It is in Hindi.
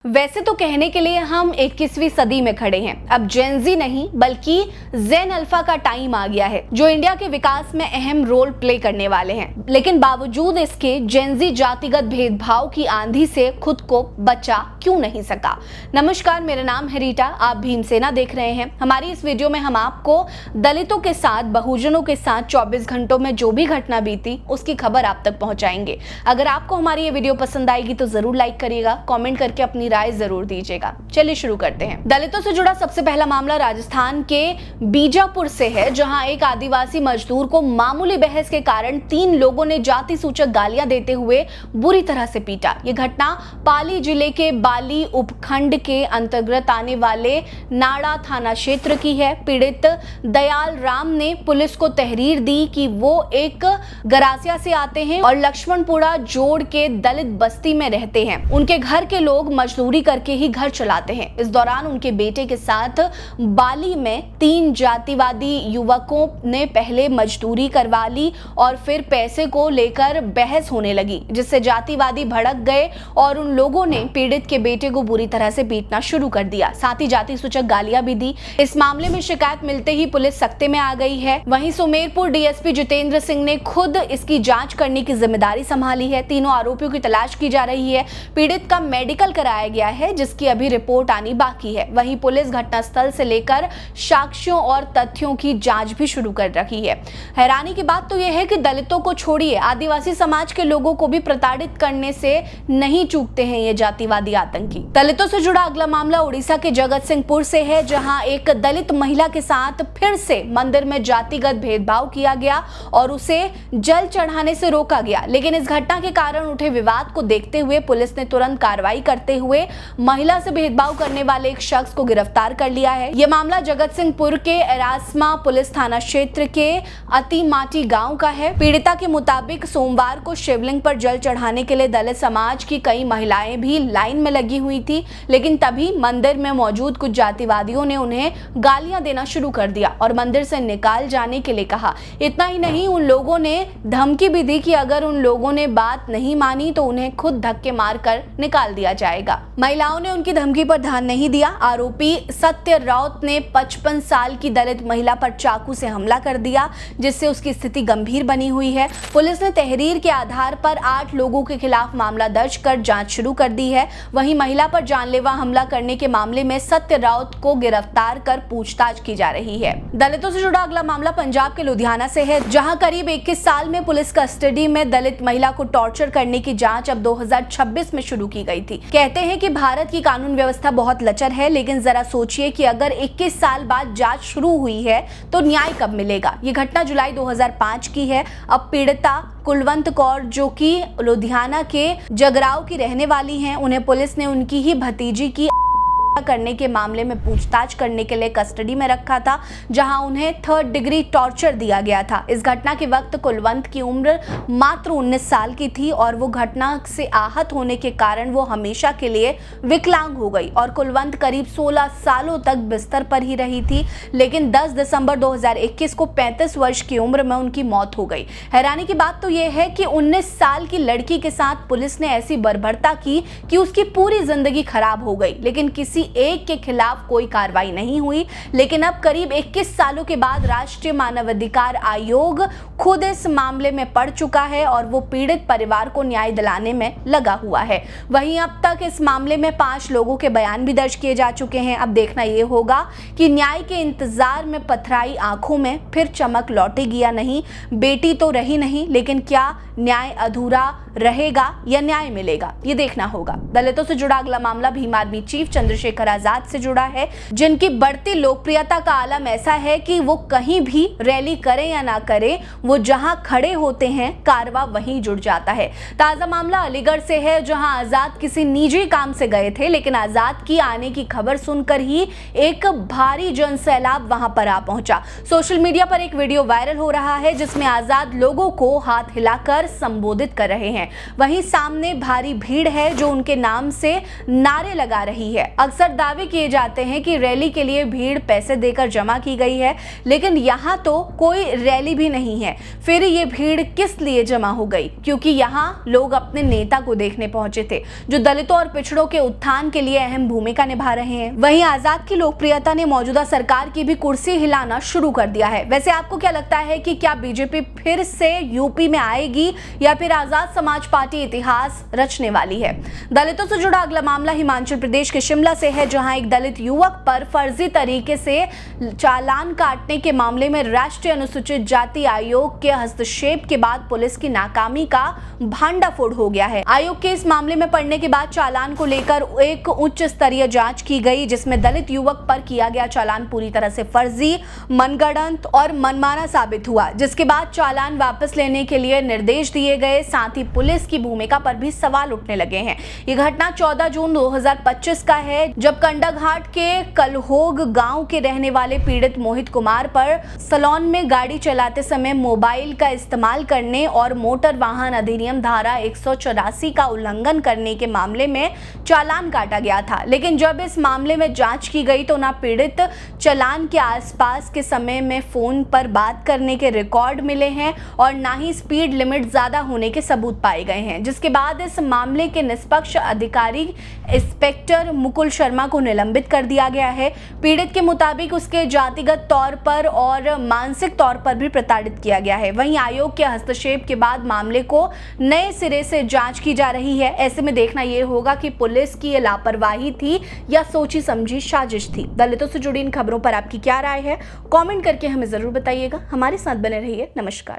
वैसे तो कहने के लिए हम 21वीं सदी में खड़े हैं। अब जेनजी नहीं बल्कि जेन अल्फा का टाइम आ गया है जो इंडिया के विकास में अहम रोल प्ले करने वाले हैं। लेकिन बावजूद इसके जेनजी जातिगत भेदभाव की आंधी से खुद को बचा क्यों नहीं सका। नमस्कार, मेरा नाम है रीटा, आप भीमसेना देख रहे हैं। हमारी इस वीडियो में हम आपको दलितों के साथ, बहुजनों के साथ 24 घंटों में जो भी घटना बीती उसकी खबर आप तक पहुंचाएंगे। अगर आपको हमारी ये वीडियो पसंद आएगी तो जरूर लाइक करिएगा, कमेंट करके अपनी राय जरूर दीजिएगा। चलिए शुरू करते हैं। दलितों से जुड़ा सबसे पहला मामला राजस्थान के बीजापुर से है, जहां एक आदिवासी मजदूर को मामूली बहस के कारण 3 लोगों ने जाति सूचक गालियां देते हुए बुरी तरह से पीटा। यह घटना पाली जिले के बाली उपखंड के अंतर्गत आने वाले नाड़ा थाना क्षेत्र की है। पीड़ित दयाल राम ने पुलिस को तहरीर दी कि वो एक गरासिया से आते हैं और लक्ष्मणपुरा जोड़ के दलित बस्ती में रहते हैं। उनके घर के लोग मजदूरी करके ही घर चलाते हैं। इस दौरान उनके बेटे के साथ बाली में 3 जातिवादी युवकों ने पहले मजदूरी करवा ली और फिर पैसे को लेकर बहस होने लगी, जिससे जातिवादी भड़क गए और उन लोगों ने पीड़ित के बेटे को बुरी तरह से पीटना शुरू कर दिया। साथ ही जाति सूचक गालियां भी दी। इस मामले में शिकायत मिलते ही पुलिस सख्ते में आ गई है। वहीं सुमेरपुर डीएसपी जितेंद्र सिंह ने खुद इसकी जांच करने की जिम्मेदारी संभाली है। तीनों आरोपियों की तलाश की जा रही है। पीड़ित का मेडिकल कराया गया है, जिसकी अभी रिपोर्ट आनी बाकी है। वहीं पुलिस घटनास्थल से लेकर साक्ष्यों और तथ्यों की जांच भी शुरू कर रखी है। हैरानी की बात तो यह है कि दलितों को छोड़िए, आदिवासी समाज के लोगों को भी प्रताड़ित करने से नहीं चूकते हैं ये जातिवादी आतंकी। दलितों से जुड़ा अगला मामला उड़ीसा के जगत सिंहपुर से है, जहां एक दलित महिला के साथ फिर से मंदिर में जातिगत भेदभाव किया गया और उसे जल चढ़ाने से रोका गया। लेकिन इस घटना के कारण उठे विवाद को देखते हुए पुलिस ने तुरंत कार्रवाई करते हुए महिला से भेदभाव करने वाले एक शख्स को गिरफ्तार कर लिया है। यह मामला जगत सिंहपुर के एरास्मा पुलिस थाना क्षेत्र के अतिमाटी गांव का है। पीड़िता के मुताबिक सोमवार को शिवलिंग पर जल चढ़ाने के लिए दलित समाज की कई महिलाएं भी लाइन में लगी हुई थी, लेकिन तभी मंदिर में मौजूद कुछ जातिवादियों ने उन्हें गालियां देना शुरू कर दिया और मंदिर से निकाल जाने के लिए कहा। इतना ही नहीं, उन लोगों ने धमकी भी दी कि अगर उन लोगों ने बात नहीं मानी तो उन्हें खुद धक्के मारकर निकाल दिया जाएगा। महिलाओं ने उनकी धमकी पर ध्यान नहीं दिया। आरोपी सत्य राउत ने 55 साल की दलित महिला पर चाकू से हमला कर दिया, जिससे उसकी स्थिति गंभीर बनी हुई है। पुलिस ने तहरीर के आधार पर 8 लोगों के खिलाफ मामला दर्ज कर जांच शुरू कर दी है। वहीं महिला पर जानलेवा हमला करने के मामले में सत्य राउत को गिरफ्तार कर पूछताछ की जा रही है। दलितों से जुड़ा अगला मामला पंजाब के लुधियाना से है, जहां करीब 21 साल में पुलिस कस्टडी में दलित महिला को टॉर्चर करने की जांच अब 2026 में शुरू की गई थी। कहते हैं कि भारत की कानून व्यवस्था बहुत लचर है, लेकिन जरा सोचिए कि अगर 21 साल बाद जांच शुरू हुई है तो न्याय कब मिलेगा। ये घटना जुलाई 2005 की है। अब पीड़िता कुलवंत कौर, जो कि लुधियाना के जगराव की रहने वाली हैं, उन्हें पुलिस ने उनकी ही भतीजी की करने के मामले में पूछताछ करने के लिए कस्टडी में रखा था, जहां उन्हें 3rd डिग्री टॉर्चर दिया गया था। इस घटना के वक्त कुलवंत की उम्र मात्र 19 साल की थी और वो घटना से आहत होने के कारण वो हमेशा के लिए विकलांग हो गई और कुलवंत करीब 16 सालों तक बिस्तर पर ही रही थी। लेकिन 10 दिसंबर 2021 को 35 वर्ष की उम्र में उनकी मौत हो गई। हैरानी की बात तो यह है कि 19 साल की लड़की के साथ पुलिस ने ऐसी बर्बरता की कि उसकी पूरी जिंदगी खराब हो गई, लेकिन किसी एक के खिलाफ कोई कार्रवाई नहीं हुई। लेकिन अब करीब 21 सालों के बाद राष्ट्रीय मानवाधिकार आयोग खुद इस मामले में पड़ चुका है और वो पीड़ित परिवार को न्याय दिलाने में लगा हुआ है। वहीं अब तक इस मामले में 5 लोगों के बयान भी दर्ज किए जा चुके हैं। अब देखना ये होगा कि न्याय के इंतजार में पथराई आंखों में फिर चमक लौटेगी या नहीं। बेटी तो रही नहीं, लेकिन क्या न्याय अधूरा रहेगा या न्याय मिलेगा, ये देखना होगा। दलितों से जुड़ा अगला मामला भीम आर्मी चीफ चंद्रशेखर आजाद से जुड़ा है, जिनकी बढ़ती लोकप्रियता का आलम ऐसा है कि वो कहीं भी रैली करें या ना करें, वो जहां खड़े होते हैं कारवा वहीं जुड़ जाता है। ताजा मामला अलीगढ़ से है, जहां आजाद किसी निजी काम से गए थे, लेकिन आजाद की आने की खबर सुनकर ही एक भारी जनसैलाब वहां पर आ पहुंचा। सोशल मीडिया पर एक वीडियो वायरल हो रहा है, जिसमें आजाद लोगों को हाथ हिलाकर संबोधित कर रहे हैं। हैं, वहीं सामने भारी भीड़ है जो उनके नाम से नारे लगा रही है। अक्सर दावे किए जाते हैं कि रैली के लिए भीड़ पैसे देकर जमा की गई है, लेकिन यहाँ तो कोई रैली भी नहीं है। फिर ये भीड़ किस लिए जमा हो गई? क्योंकि यहाँ लोग अपने नेता को देखने पहुंचे थे, जो दलितों और पिछड़ों के उत्थान के लिए अहम भूमिका निभा रहे हैं। वहीं आजाद की लोकप्रियता ने मौजूदा सरकार की भी कुर्सी हिलाना शुरू कर दिया है। वैसे आपको क्या लगता है कि क्या बीजेपी फिर से यूपी में आएगी या फिर आजाद समाज पार्टी इतिहास रचने वाली है? दलितों से जुड़ा अगला मामला हिमाचल प्रदेश के शिमला से है, जहां एक दलित युवक पर फर्जी तरीके से चालान काटने के मामले में राष्ट्रीय अनुसूचित जाति आयोग के हस्तक्षेप के बाद पुलिस की नाकामी का भांडाफोड़ हो गया है। आयोग के इस मामले में पड़ने के बाद चालान को लेकर एक उच्च स्तरीय जांच की गई, जिसमें दलित युवक पर किया गया चालान पूरी तरह से फर्जी, मनगढ़ंत और मनमाना साबित हुआ, जिसके बाद चालान वापस लेने के लिए निर्देश दिए गए। साथ ही पुलिस की भूमिका पर भी सवाल उठने लगे हैं। ये घटना 14 जून 2025 का है, जब कंडाघाट के कलहोग गांव के रहने वाले पीड़ित मोहित कुमार पर सलोन में गाड़ी चलाते समय मोबाइल का इस्तेमाल करने और मोटर वाहन अधिनियम धारा 184 का उल्लंघन करने के मामले में चालान काटा गया था। लेकिन जब इस मामले में जांच की गई तो ना पीड़ित चालान के आसपास के समय में फोन पर बात करने के रिकॉर्ड मिले हैं और ना ही स्पीड लिमिट ज्यादा होने के सबूत पाए गए हैं, जिसके बाद इस मामले के निष्पक्ष अधिकारी इंस्पेक्टर मुकुल शर्मा को निलंबित कर दिया गया है। पीड़ित के मुताबिक उसके जातिगत तौर पर और मानसिक तौर पर भी प्रताड़ित किया गया है। वहीं आयोग के हस्तक्षेप के बाद मामले को नए सिरे से जांच की जा रही है। ऐसे में देखना यह होगा कि पुलिस की ये लापरवाही थी या सोची समझी साजिश थी। दलितों से जुड़ी इन खबरों पर आपकी क्या राय है? कमेंट करके हमें जरूर बताइएगा। हमारे साथ बने रहिए। नमस्कार।